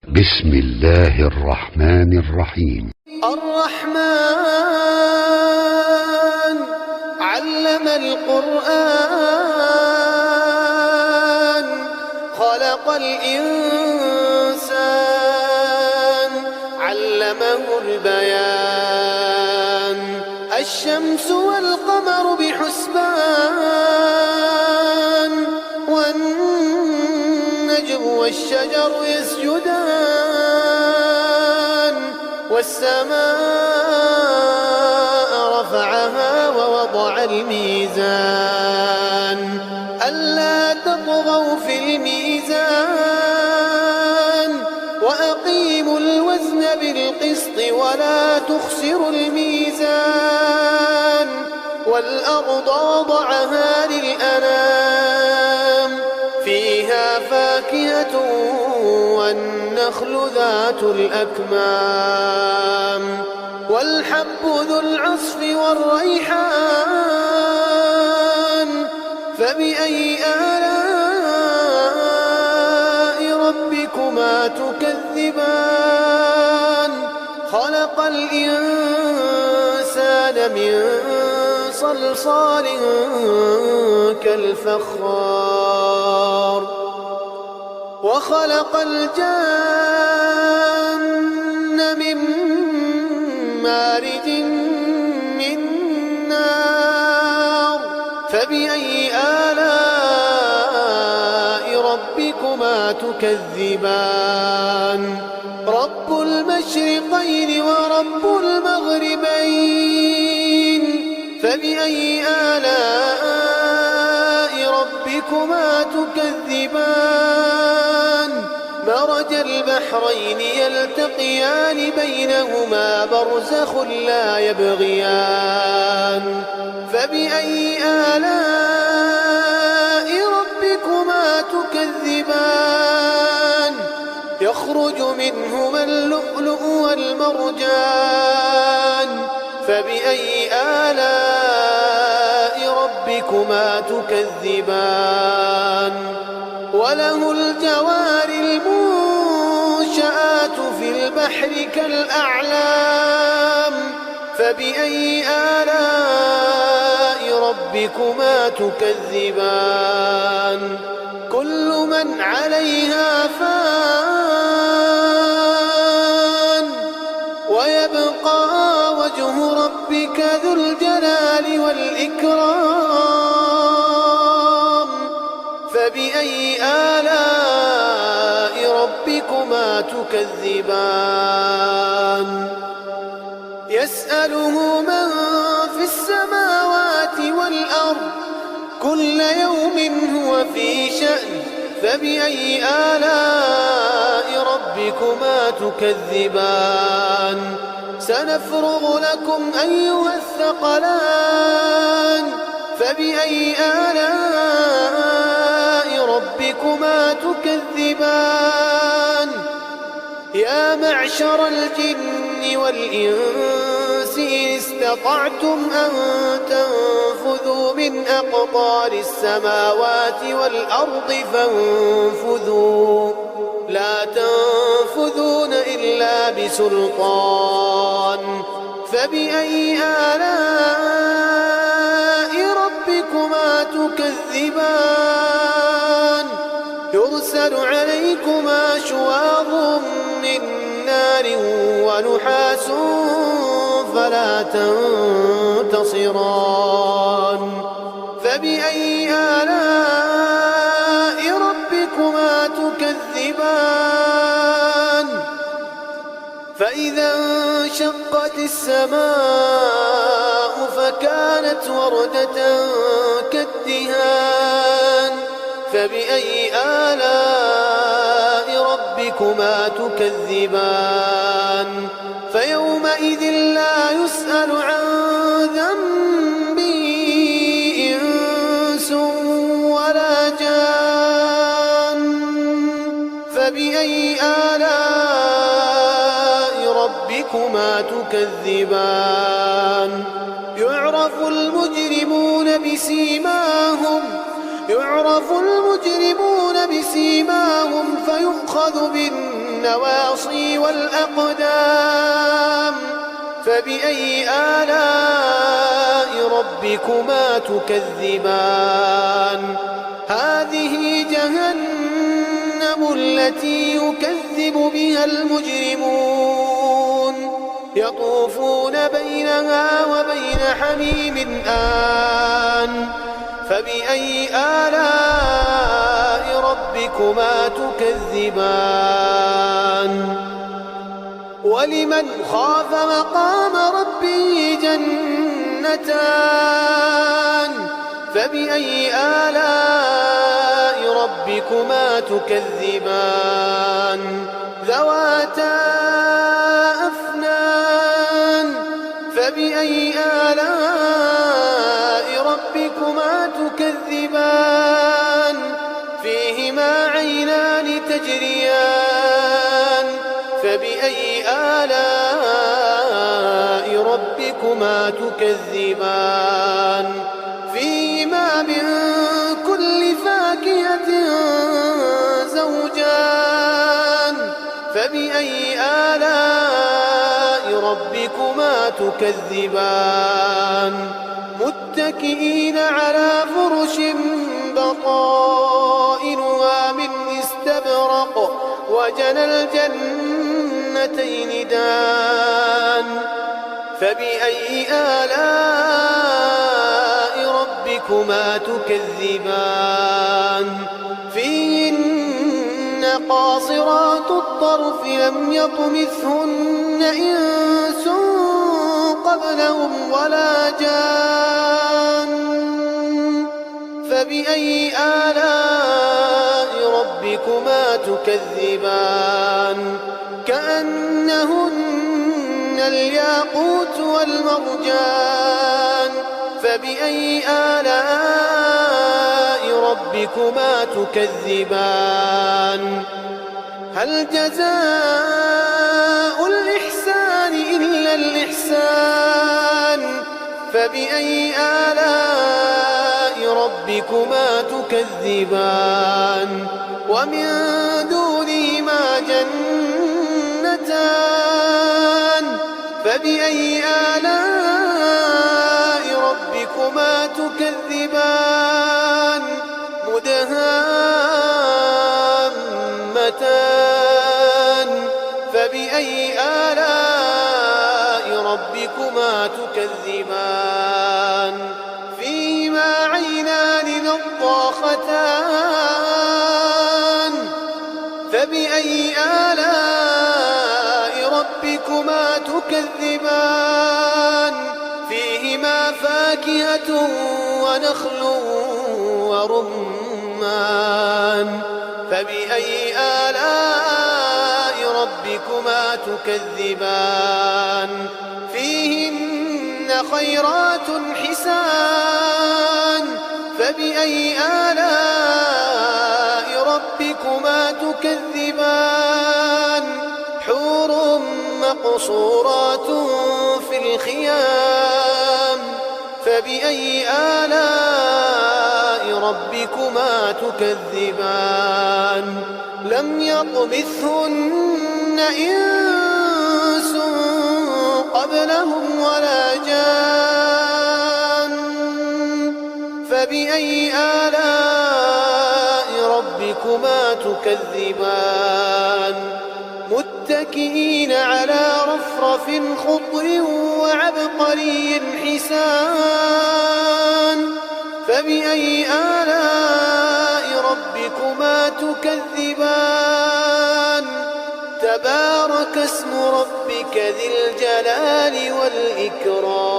بسم الله الرحمن الرحيم. الرحمن علم القرآن خلق الإنسان علمه البيان الشمس والقمر بحسبان والنجم والشجر يسجدان والسماء رفعها ووضع الميزان ألا تطغوا في الميزان وأقيموا الوزن بالقسط ولا تخسروا الميزان والأرض وضعها للأنام فيها فاكهة والنخل ذات الأكمام والحب ذو العصف والريحان فبأي آلاء ربكما تكذبان خلق الإنسان من صلصال كالفخار وخلق الجن من مارج من نار فبأي آلاء ربكما تكذبان رب المشرقين ورب المغربين فبأي آلاء ربكما تكذبان مرج البحرين يلتقيان بينهما برزخ لا يبغيان فبأي آلاء ربكما تكذبان يخرج منهما اللؤلؤ والمرجان فبأي آلاء ربكما تكذبان وله الجوار المنشآت في البحر كالأعلام فبأي آلاء ربكما تكذبان كل من عليها فان ويبقى وجه ربك ذو الجلال والإكرام فبأي آلاء ربكما تكذبان يسأله من في السماوات والأرض كل يوم هو في شأن فبأي آلاء ربكما تكذبان سنفرغ لكم أيها الثقلان فبأي آلاء ربكما تكذبان يا معشر الجن والإنس إن استطعتم أن تنفذوا من أقطار السماوات والأرض فانفذوا لا تنفذون إلا بسلطان فبأي آلاء ربكما تكذبان يرسل عليكما شواظ من نار ونحاس فلا تنتصران فبأي آلاء ربكما تكذبان فإذا انشقت السماء فكانت وردة كالدهان فبأي آلاء ربكما تكذبان فيومئذ لا يسأل عن ذنبه إنس ولا جان فبأي آلاء ربكما تكذبان يعرف المجرمون بسيماهم فيؤخذ بالنسبة النواصي والأقدام فبأي آلاء ربكما تكذبان هذه جهنم التي يكذب بها المجرمون يطوفون بينها وبين حميم آن فبأي آلاء ربكما تكذبان ولمن خاف مقام ربه جنتان فبأي آلاء ربكما تكذبان ذواتا أفنان فبأي آلاء ربكما تكذبان فيهما عينان تجريان فبأي آلاء ربكما تكذبان فيهما من كل فاكهة زوجان فبأي آلاء ربكما تكذبان متكئين على فرش بطائنها من استبرق وجنى الجنتين دان فبأي آلاء ربكما تكذبان فيهن قاصرات الطرف لم يطمثهن إنس قبلهم ولا جان فبأي آلاء ربكما تكذبان كأنهن الياقوت والمرجان فبأي آلاء ربكما تكذبان هل جزاء الإحسان إلا الإحسان فبأي آلاء ربكما تكذبان ومن دونهما جنتان فبأي آلاء ربكما تكذبان مدهامتان فبأي آلاء ربكما تكذبان فيهما عينان نضاختان فبأي آلاء ربكما تكذبان فيهما فاكهة ونخل ورمان فبأي آلاء ربكما تكذبان فيهن خيرات حسان فبأي آلاء ربكما تكذبان حور مقصورات في الخيام فبأي آلاء ربكما تكذبان لم يطمثهن إنس قبلهم ولا جان فبأي آلاء ربكما تكذبان متكئين على رفرف خضر وعبقري حسان فبأي آلاء ربكما تكذبان تبارك اسم ربك ذي الجلال والإكرام